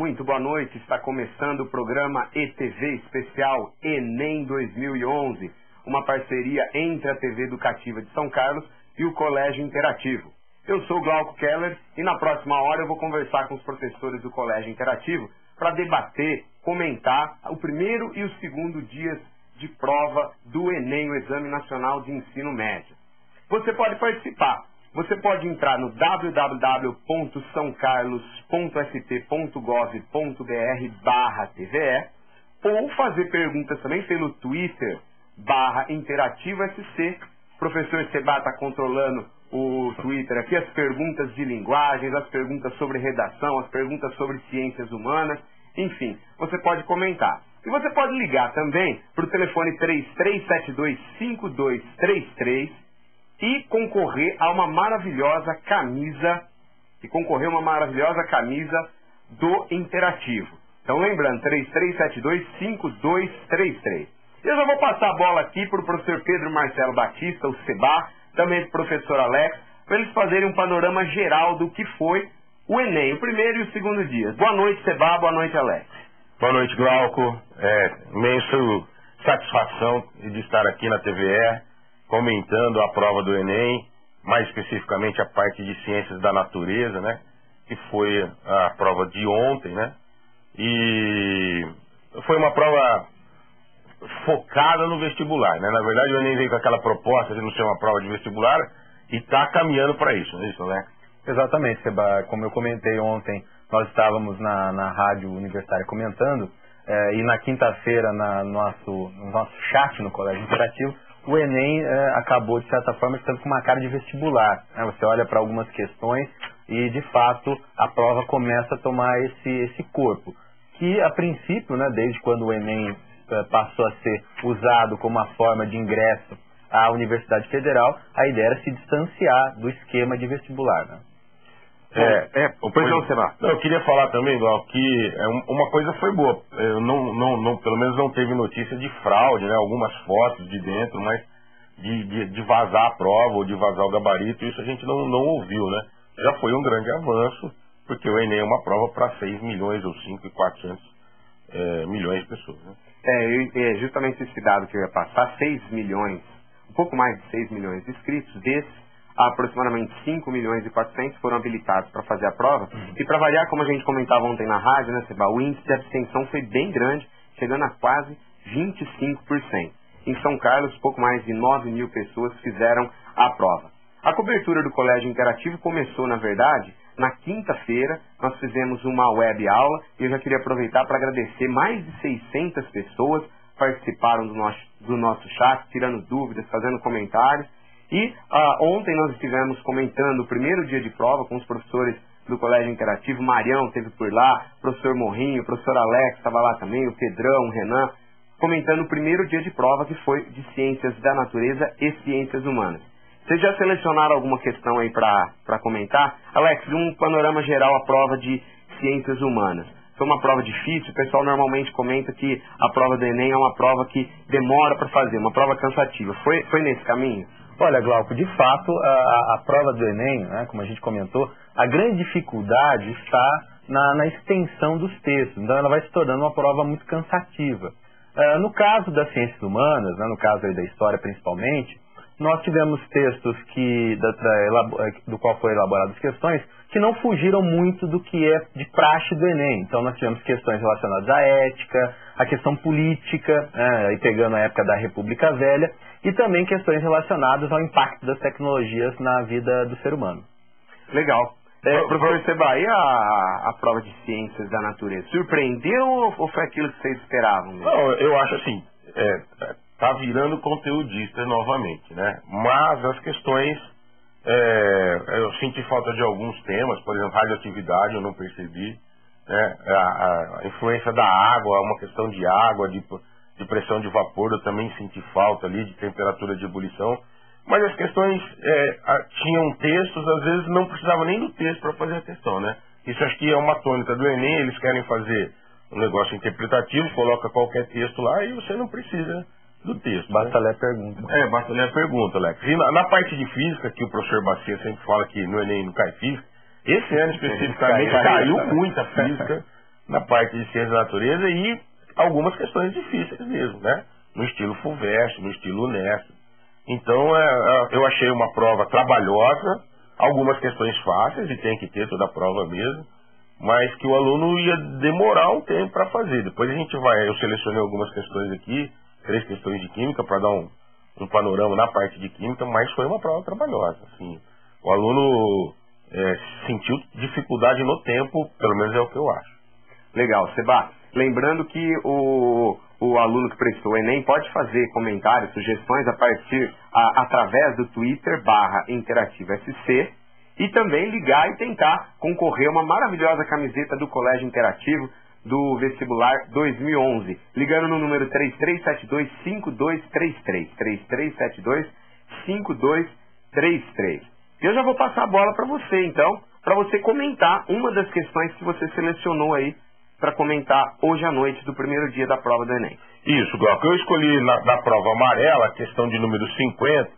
Muito boa noite, está começando o programa ETV Especial Enem 2011, uma parceria entre a TV Educativa de São Carlos e o Colégio Interativo. Eu sou Glauco Keller e na próxima hora eu vou conversar com os professores do Colégio Interativo para debater, comentar o primeiro e o segundo dias de prova do Enem, o Exame Nacional de Ensino Médio. Você pode participar. Você pode entrar no www.saocarlos.sp.gov.br/TVE ou fazer perguntas também pelo Twitter /InterativoSC. O professor Seba está controlando o Twitter aqui, as perguntas de linguagens, as perguntas sobre redação, as perguntas sobre ciências humanas, enfim, você pode comentar. E você pode ligar também para o telefone 3372-5233 e concorrer a uma maravilhosa camisa, do Interativo. Então lembrando, 3372-5233. Eu já vou passar a bola aqui para o professor Pedro Marcelo Batista, o Seba, também para o professor Alex, para eles fazerem um panorama geral do que foi o Enem, o primeiro e o segundo dia. Boa noite, Seba, boa noite, Alex. Boa noite, Glauco. Imenso satisfação de estar aqui na TVE, comentando a prova do Enem, mais especificamente a parte de Ciências da Natureza, né? Que foi a prova de ontem, né? E foi uma prova focada no vestibular, né? Na verdade, o Enem veio com aquela proposta de não ser uma prova de vestibular e está caminhando para isso, não é isso, né? Exatamente, Seba. Como eu comentei ontem, nós estávamos na rádio universitária comentando, e na quinta-feira, no nosso chat no Colégio Interativo, o Enem acabou, de certa forma, estando com uma cara de vestibular, né? Você olha para algumas questões e, de fato, a prova começa a tomar esse corpo. Que, a princípio, né, desde quando o Enem passou a ser usado como uma forma de ingresso à Universidade Federal, a ideia era se distanciar do esquema de vestibular, né? Eu queria falar também, Glauco, que uma coisa foi boa. Pelo menos não teve notícia de fraude, né? Algumas fotos de dentro, mas de vazar a prova ou de vazar o gabarito, isso a gente não ouviu, né? Já foi um grande avanço, porque o Enem é uma prova para 6 milhões ou 5.400 milhões de pessoas, né? Justamente esse dado que eu ia passar, 6 milhões, um pouco mais de 6 milhões de inscritos, desses aproximadamente 5 milhões e 400 foram habilitados para fazer a prova. E para variar, como a gente comentava ontem na rádio, né, Seba, o índice de abstenção foi bem grande, chegando a quase 25%. Em São Carlos, pouco mais de 9 mil pessoas fizeram a prova. A cobertura do Colégio Interativo começou, na verdade, na quinta-feira. Nós fizemos uma web aula e eu já queria aproveitar para agradecer. Mais de 600 pessoas participaram do nosso chat, tirando dúvidas, fazendo comentários. E ontem nós estivemos comentando o primeiro dia de prova com os professores do Colégio Interativo. Marião esteve por lá, o professor Morrinho, o professor Alex estava lá também, o Pedrão, o Renan, comentando o primeiro dia de prova, que foi de Ciências da Natureza e Ciências Humanas. Vocês já selecionaram alguma questão aí para comentar? Alex, um panorama geral, a prova de Ciências Humanas. Foi uma prova difícil, o pessoal normalmente comenta que a prova do Enem é uma prova que demora para fazer, uma prova cansativa. Foi nesse caminho? Olha, Glauco, de fato, a prova do Enem, né, como a gente comentou, a grande dificuldade está na extensão dos textos. Então, ela vai se tornando uma prova muito cansativa. No caso das ciências humanas, né, no caso aí da história principalmente, nós tivemos textos do qual foram elaboradas questões que não fugiram muito do que é de praxe do Enem. Então, nós tivemos questões relacionadas à ética, à questão política, aí pegando a época da República Velha, e também questões relacionadas ao impacto das tecnologias na vida do ser humano. Legal. Professor Seba, e a prova de Ciências da Natureza? Surpreendeu ou foi aquilo que vocês esperavam mesmo? Não, eu acho assim, tá virando conteudista novamente, né? Mas as questões, eu senti falta de alguns temas, por exemplo, radioatividade, eu não percebi, né? A influência da água, uma questão de água, de pressão de vapor, eu também senti falta ali, de temperatura de ebulição. Mas as questões tinham textos, às vezes não precisava nem do texto para fazer a questão, né? Isso acho que é uma tônica do Enem, eles querem fazer um negócio interpretativo, coloca qualquer texto lá e você não precisa do texto. Basta ler a pergunta. Basta ler a pergunta, Alex. E na parte de física, que o professor Bacia sempre fala que no Enem não cai física, esse ano especificamente caiu muita física, na parte de ciência da natureza e algumas questões difíceis mesmo, né? No estilo FUVEST, no estilo UNESP. Então, eu achei uma prova trabalhosa, algumas questões fáceis, e tem que ter toda a prova mesmo, mas que o aluno ia demorar um tempo para fazer. Depois eu selecionei algumas questões aqui, 3 questões de química, para dar um panorama na parte de química, mas foi uma prova trabalhosa. Assim, o aluno sentiu dificuldade no tempo, pelo menos é o que eu acho. Legal, Seba. Lembrando que o aluno que prestou o Enem pode fazer comentários, sugestões através do Twitter /InterativoSC e também ligar e tentar concorrer a uma maravilhosa camiseta do Colégio Interativo do vestibular 2011, ligando no número 3372-5233, 3372-5233. Eu já vou passar a bola para você, então, para você comentar uma das questões que você selecionou aí para comentar hoje à noite do primeiro dia da prova do Enem. Isso, Glauco. Eu escolhi na prova amarela, a questão de número 50,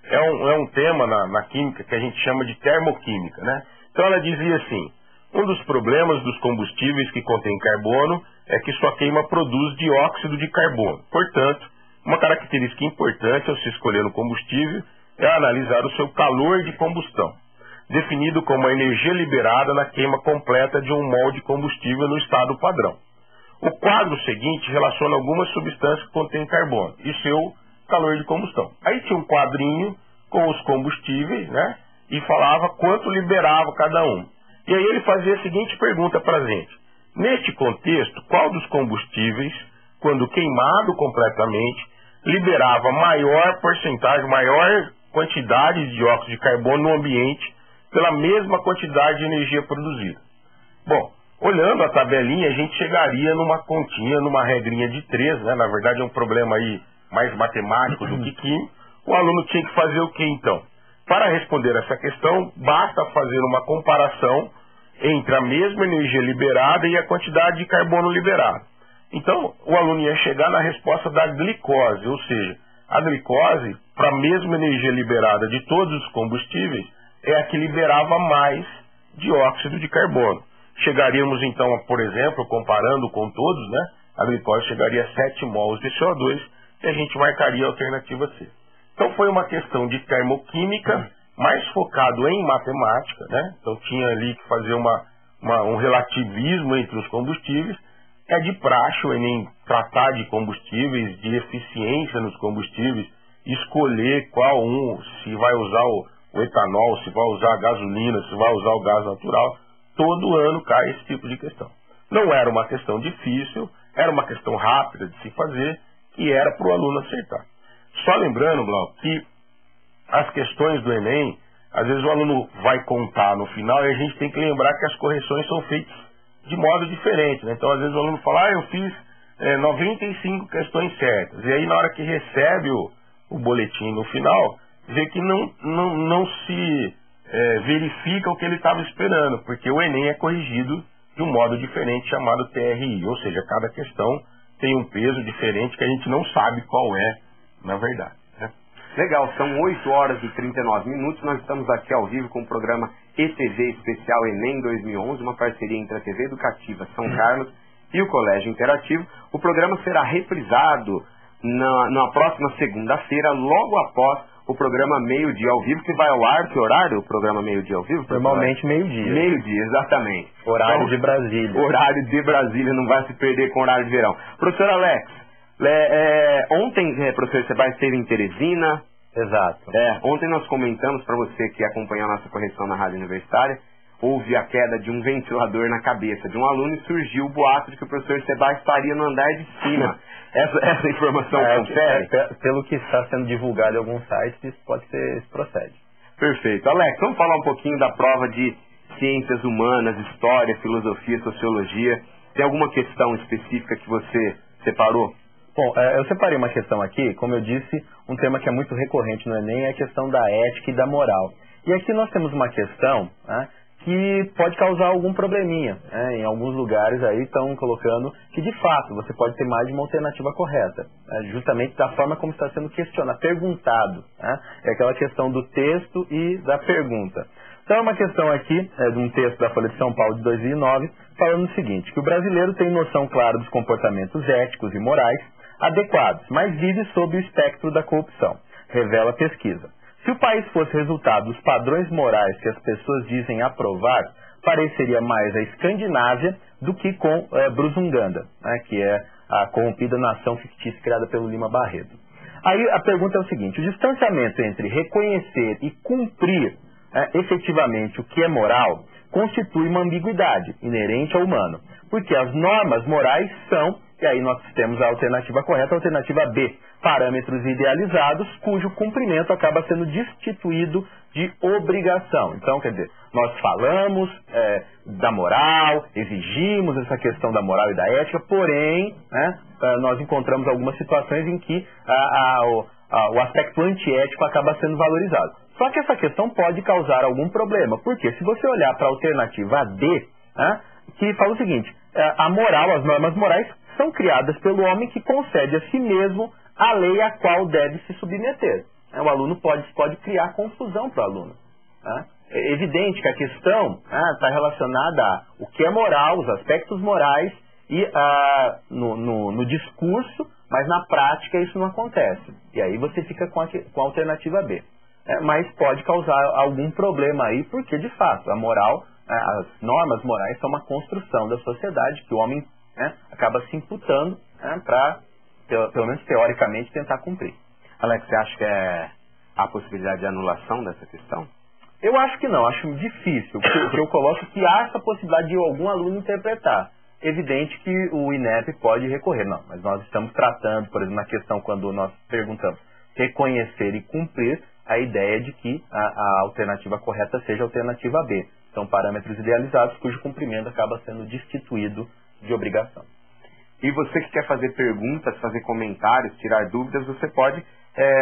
é um tema na química que a gente chama de termoquímica, né? Então ela dizia assim: um dos problemas dos combustíveis que contêm carbono é que sua queima produz dióxido de carbono. Portanto, uma característica importante ao se escolher um combustível é analisar o seu calor de combustão, definido como a energia liberada na queima completa de um mol de combustível no estado padrão. O quadro seguinte relaciona algumas substâncias que contêm carbono e seu calor de combustão. Aí tinha um quadrinho com os combustíveis, né? E falava quanto liberava cada um. E aí ele fazia a seguinte pergunta para a gente: neste contexto, qual dos combustíveis, quando queimado completamente, liberava maior porcentagem, maior quantidade de dióxido de carbono no ambiente pela mesma quantidade de energia produzida? Bom, olhando a tabelinha, a gente chegaria numa continha, numa regrinha de 3, né? Na verdade é um problema aí mais matemático do que químico. O aluno tinha que fazer o que então? Para responder essa questão, basta fazer uma comparação entre a mesma energia liberada e a quantidade de carbono liberado. Então, o aluno ia chegar na resposta da glicose, ou seja, a glicose, para a mesma energia liberada de todos os combustíveis, é a que liberava mais dióxido de carbono. Chegaríamos então, por exemplo, comparando com todos, né? A glicose chegaria a 7 mols de CO2 e a gente marcaria a alternativa C. Então foi uma questão de termoquímica, mais focado em matemática, né? Então tinha ali que fazer um relativismo entre os combustíveis. É de praxe o Enem tratar de combustíveis, de eficiência nos combustíveis, escolher qual se vai usar o etanol, se vai usar a gasolina, se vai usar o gás natural. Todo ano cai esse tipo de questão. Não era uma questão difícil, era uma questão rápida de se fazer e era para o aluno acertar. Só lembrando, Glauco, que as questões do Enem, às vezes o aluno vai contar no final e a gente tem que lembrar que as correções são feitas de modo diferente, né? Então, às vezes o aluno fala, eu fiz 95 questões certas. E aí, na hora que recebe o boletim no final, vê que não se verifica o que ele estava esperando, porque o Enem é corrigido de um modo diferente, chamado TRI. Ou seja, cada questão tem um peso diferente que a gente não sabe qual é, na verdade, né? Legal, são 8 horas e 39 minutos, nós estamos aqui ao vivo com o programa ETV Especial Enem 2011, uma parceria entre a TV Educativa São Carlos e o Colégio Interativo. O programa será reprisado na próxima segunda-feira, logo após o programa Meio-Dia ao Vivo, que vai ao ar. Que horário o programa Meio-Dia ao Vivo? Normalmente meio-dia. Meio-dia, exatamente. Horário então, de Brasília. Horário de Brasília, não vai se perder com o horário de verão. Professor Alex, ontem, professor Sebastião esteve em Teresina. Exato. Ontem nós comentamos, para você que acompanhou a nossa correção na Rádio Universitária, houve a queda de um ventilador na cabeça de um aluno e surgiu o boato de que o professor Sebastião estaria no andar de cima. Essa informação confere? Pelo que está sendo divulgado em alguns sites, isso procede. Perfeito. Alex, vamos falar um pouquinho da prova de ciências humanas, história, filosofia, sociologia. Tem alguma questão específica que você separou? Bom, eu separei uma questão aqui, como eu disse, um tema que é muito recorrente no Enem é a questão da ética e da moral. E aqui nós temos uma questão, né, que pode causar algum probleminha, né? Em alguns lugares aí estão colocando que de fato você pode ter mais de uma alternativa correta, né? Justamente da forma como está sendo questionado, perguntado, né? É aquela questão do texto e da pergunta. Então é uma questão aqui, de um texto da Folha de São Paulo de 2009, falando o seguinte, que o brasileiro tem noção clara dos comportamentos éticos e morais adequados, mas vive sob o espectro da corrupção, revela a pesquisa. Se o país fosse resultado dos padrões morais que as pessoas dizem aprovar, pareceria mais a Escandinávia do que com Brusunganda, né, que é a corrompida nação fictícia criada pelo Lima Barreto. Aí a pergunta é o seguinte, o distanciamento entre reconhecer e cumprir efetivamente o que é moral constitui uma ambiguidade inerente ao humano, porque as normas morais são, e aí nós temos a alternativa correta, a alternativa B, parâmetros idealizados cujo cumprimento acaba sendo destituído de obrigação. Então, quer dizer, nós falamos da moral, exigimos essa questão da moral e da ética, porém, nós encontramos algumas situações em que o aspecto antiético acaba sendo valorizado. Só que essa questão pode causar algum problema, porque se você olhar para a alternativa D, que fala o seguinte, a moral, as normas morais são criadas pelo homem que concede a si mesmo a lei a qual deve se submeter. O aluno pode criar confusão para o aluno. É evidente que a questão está relacionada a o que é moral, os aspectos morais e no discurso, mas na prática isso não acontece. E aí você fica com a alternativa B. Mas pode causar algum problema aí, porque de fato a moral, as normas morais são uma construção da sociedade que o homem acaba se imputando para, pelo menos teoricamente, tentar cumprir. Alex, você acha que há a possibilidade de anulação dessa questão? Eu acho que não, acho difícil, porque eu coloco que há essa possibilidade de algum aluno interpretar. Evidente que o INEP pode recorrer, não, mas nós estamos tratando, por exemplo, na questão quando nós perguntamos reconhecer e cumprir, a ideia de que a alternativa correta seja a alternativa B. São parâmetros idealizados cujo cumprimento acaba sendo destituído de obrigação. E você que quer fazer perguntas, fazer comentários, tirar dúvidas, você pode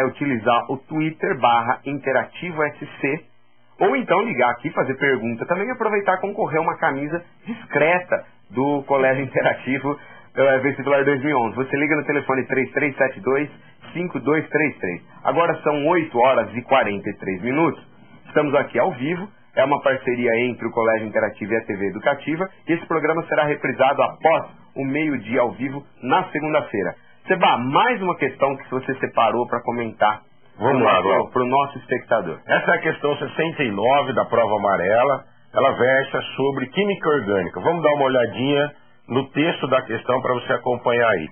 utilizar o Twitter /InterativoSC ou então ligar aqui, fazer pergunta também e aproveitar e concorrer a uma camisa discreta do Colégio Interativo Vestibular 2011. Você liga no telefone 3372-5233. Agora são 8 horas e 43 minutos. Estamos aqui ao vivo. É uma parceria entre o Colégio Interativo e a TV Educativa. E esse programa será reprisado após o meio-dia ao vivo na segunda-feira. Seba, mais uma questão que você separou para comentar. Vamos lá, para o nosso espectador. Essa é a questão 69 da prova amarela. Ela versa sobre química orgânica. Vamos dar uma olhadinha no texto da questão para você acompanhar aí.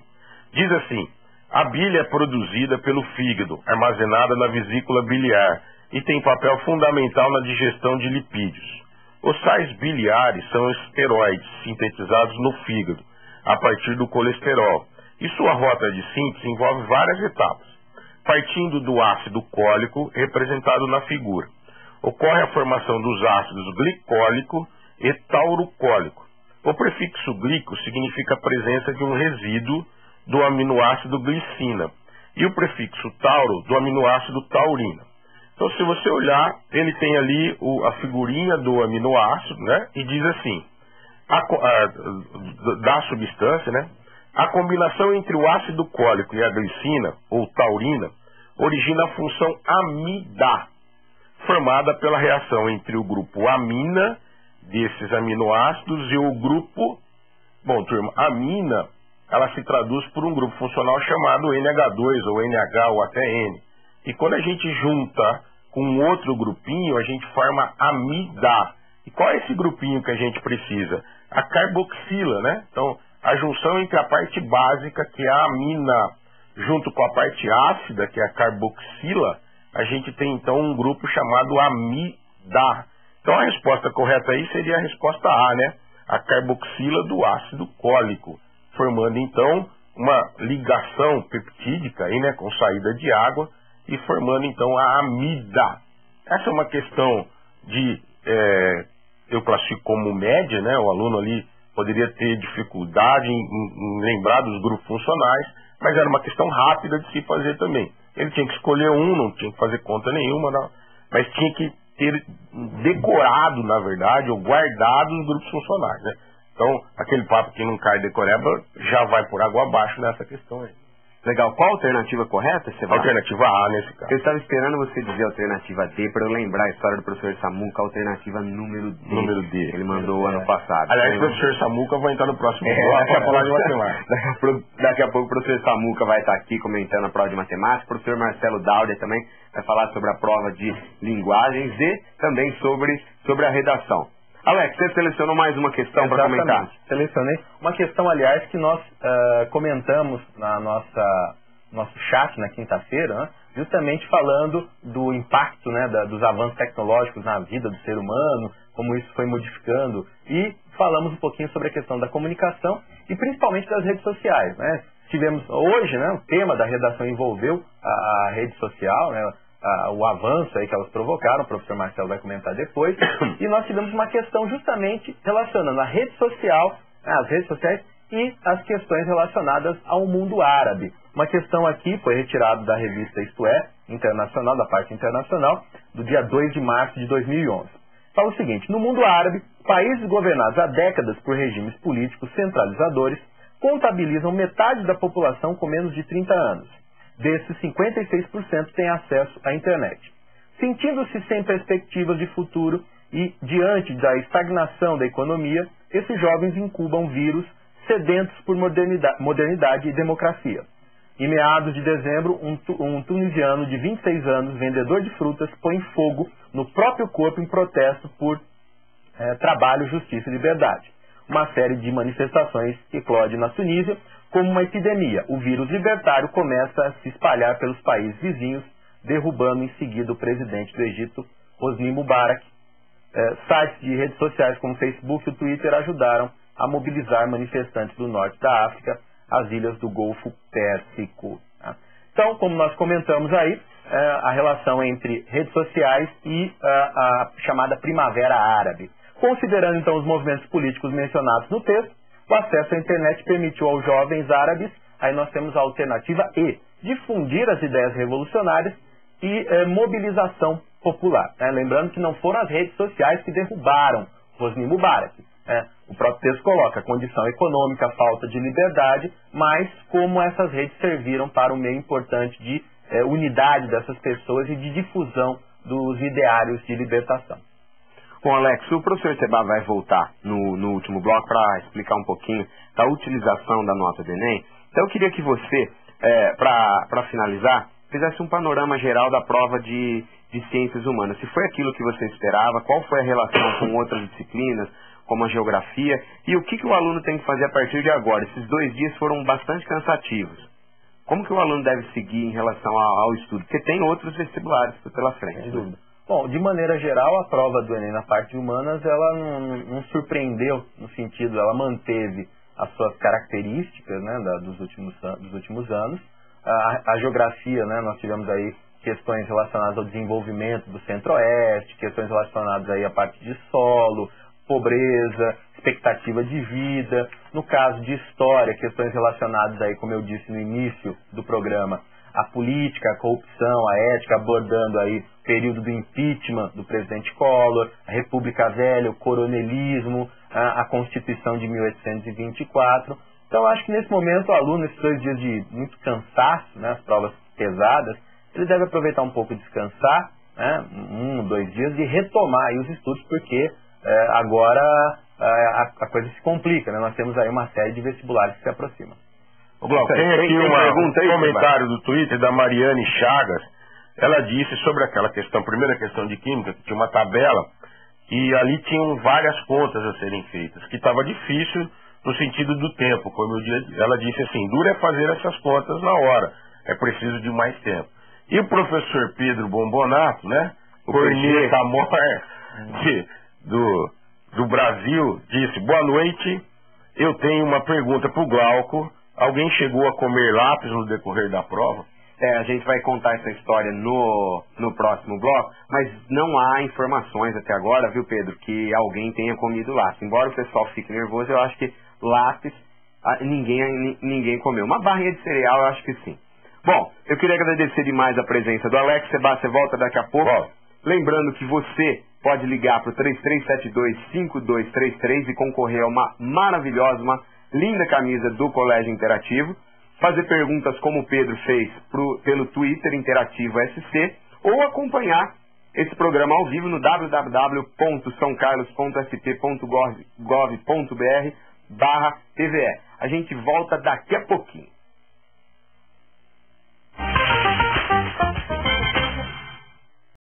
Diz assim, a bile é produzida pelo fígado, armazenada na vesícula biliar e tem papel fundamental na digestão de lipídios. Os sais biliares são esteroides sintetizados no fígado, a partir do colesterol, e sua rota de síntese envolve várias etapas, partindo do ácido cólico representado na figura. Ocorre a formação dos ácidos glicólico e taurucólico. O prefixo glico significa a presença de um resíduo do aminoácido glicina e o prefixo tauro do aminoácido taurina. Então, se você olhar, ele tem ali a figurinha do aminoácido, né? E diz assim, da substância, né? A combinação entre o ácido cólico e a glicina, ou taurina, origina a função amida, formada pela reação entre o grupo amina desses aminoácidos e o grupo, amina, ela se traduz por um grupo funcional chamado NH2 ou NH ou até N. E quando a gente junta com outro grupinho, a gente forma amida. E qual é esse grupinho que a gente precisa? A carboxila, né? Então, a junção entre a parte básica, que é a amina, junto com a parte ácida, que é a carboxila, a gente tem então um grupo chamado amida. Então a resposta correta aí seria a resposta A, né? A carboxila do ácido cólico, formando então uma ligação peptídica aí, né, com saída de água e formando então a amida. Essa é uma questão de, eu classifico como média, né? O aluno ali poderia ter dificuldade em lembrar dos grupos funcionais, mas era uma questão rápida de se fazer também. Ele tinha que escolher um, não tinha que fazer conta nenhuma, não, mas tinha que ter decorado, na verdade, ou guardado os grupos funcionais, né? Então, aquele papo que não cai decoreba já vai por água abaixo nessa questão aí. Legal. Qual a alternativa correta, Sebastião? Alternativa A nesse caso. Eu estava esperando você dizer a alternativa D para eu lembrar a história do professor Samuca, a alternativa número D. Número D. Ele mandou ano passado. Aliás, o professor Samuca vai entrar no próximo bloco para falar de matemática. Daqui a pouco o professor Samuca vai estar aqui comentando a prova de matemática. O professor Marcelo Dauder também vai falar sobre a prova de linguagens e também sobre a redação. Alex, você selecionou mais uma questão para comentar? Selecionei uma questão, aliás, que nós comentamos na nosso chat na quinta-feira, né? Justamente falando do impacto, né, dos avanços tecnológicos na vida do ser humano, como isso foi modificando, e falamos um pouquinho sobre a questão da comunicação e principalmente das redes sociais, né? Tivemos hoje, né, o tema da redação envolveu a rede social, né, o avanço aí que elas provocaram, o professor Marcelo vai comentar depois, e nós tivemos uma questão justamente relacionando a rede social, as redes sociais e as questões relacionadas ao mundo árabe. Uma questão aqui foi retirada da revista Isto É, internacional, da parte internacional, do dia 2 de março de 2011. Fala o seguinte: no mundo árabe, países governados há décadas por regimes políticos centralizadores contabilizam metade da população com menos de 30 anos. Desses, 56% têm acesso à internet. Sentindo-se sem perspectivas de futuro e diante da estagnação da economia, esses jovens incubam vírus sedentos por modernidade e democracia. Em meados de dezembro, um tunisiano de 26 anos, vendedor de frutas, põe fogo no próprio corpo em protesto por trabalho, justiça e liberdade. Uma série de manifestações eclode na Tunísia como uma epidemia. O vírus libertário começa a se espalhar pelos países vizinhos, derrubando em seguida o presidente do Egito, Hosni Mubarak. Sites de redes sociais como o Facebook e o Twitter ajudaram a mobilizar manifestantes do norte da África, as ilhas do Golfo Pérsico. Então, como nós comentamos aí, a relação entre redes sociais e a chamada Primavera Árabe. Considerando então os movimentos políticos mencionados no texto, o acesso à internet permitiu aos jovens árabes, aí nós temos a alternativa E, difundir as ideias revolucionárias e mobilização popular. Lembrando que não foram as redes sociais que derrubaram Hosni Mubarak. O próprio texto coloca condição econômica, falta de liberdade, mas como essas redes serviram para um meio importante de unidade dessas pessoas e de difusão dos ideários de libertação. Bom, Alex, o professor Seba vai voltar no último bloco para explicar um pouquinho da utilização da nota do Enem. Então eu queria que você, para finalizar, fizesse um panorama geral da prova de ciências humanas. Se foi aquilo que você esperava, qual foi a relação com outras disciplinas, como a geografia, e o que o aluno tem que fazer a partir de agora. Esses 2 dias foram bastante cansativos. Como que o aluno deve seguir em relação ao estudo? Porque tem outros vestibulares pela frente. Sem dúvida. Bom, de maneira geral, a prova do Enem na parte de humanas, ela não surpreendeu, no sentido, ela manteve as suas características, né, dos últimos anos. A geografia, né, nós tivemos aí questões relacionadas ao desenvolvimento do Centro-Oeste, questões relacionadas aí à parte de solo, pobreza, expectativa de vida. No caso de história, questões relacionadas aí, como eu disse no início do programa, a política, a corrupção, a ética, abordando aí o período do impeachment do presidente Collor, a República Velha, o coronelismo, a Constituição de 1824. Então, acho que nesse momento o aluno, esses 2 dias de muito cansaço, né, as provas pesadas, ele deve aproveitar um pouco, descansar, né, 1, 2 dias, e retomar aí os estudos, porque agora a coisa se complica, né? Nós temos aí uma série de vestibulares que se aproximam. Glauco, tem aqui um comentário do Twitter da Mariane Chagas. Ela disse sobre aquela questão, primeira questão de química, que tinha uma tabela, e ali tinham várias contas a serem feitas, que estava difícil no sentido do tempo. Como ela disse assim, duro é fazer essas contas na hora, é preciso de mais tempo. E o professor Pedro Bombonato, né, corneta mor do Brasil, disse: boa noite, eu tenho uma pergunta para o Glauco. Alguém chegou a comer lápis no decorrer da prova? A gente vai contar essa história no próximo bloco, mas não há informações até agora, viu, Pedro, que alguém tenha comido lápis. Embora o pessoal fique nervoso, eu acho que lápis ninguém comeu. Uma barrinha de cereal, eu acho que sim. Bom, eu queria agradecer demais a presença do Alex. Sebastião, você volta daqui a pouco. Lembrando que você pode ligar para o 3372-5233 e concorrer a uma maravilhosa, uma linda camisa do Colégio Interativo. fazer perguntas como o Pedro fez pelo Twitter Interativo SC, ou acompanhar esse programa ao vivo no www.saocarlos.sp.gov.br/TVE. A gente volta daqui a pouquinho.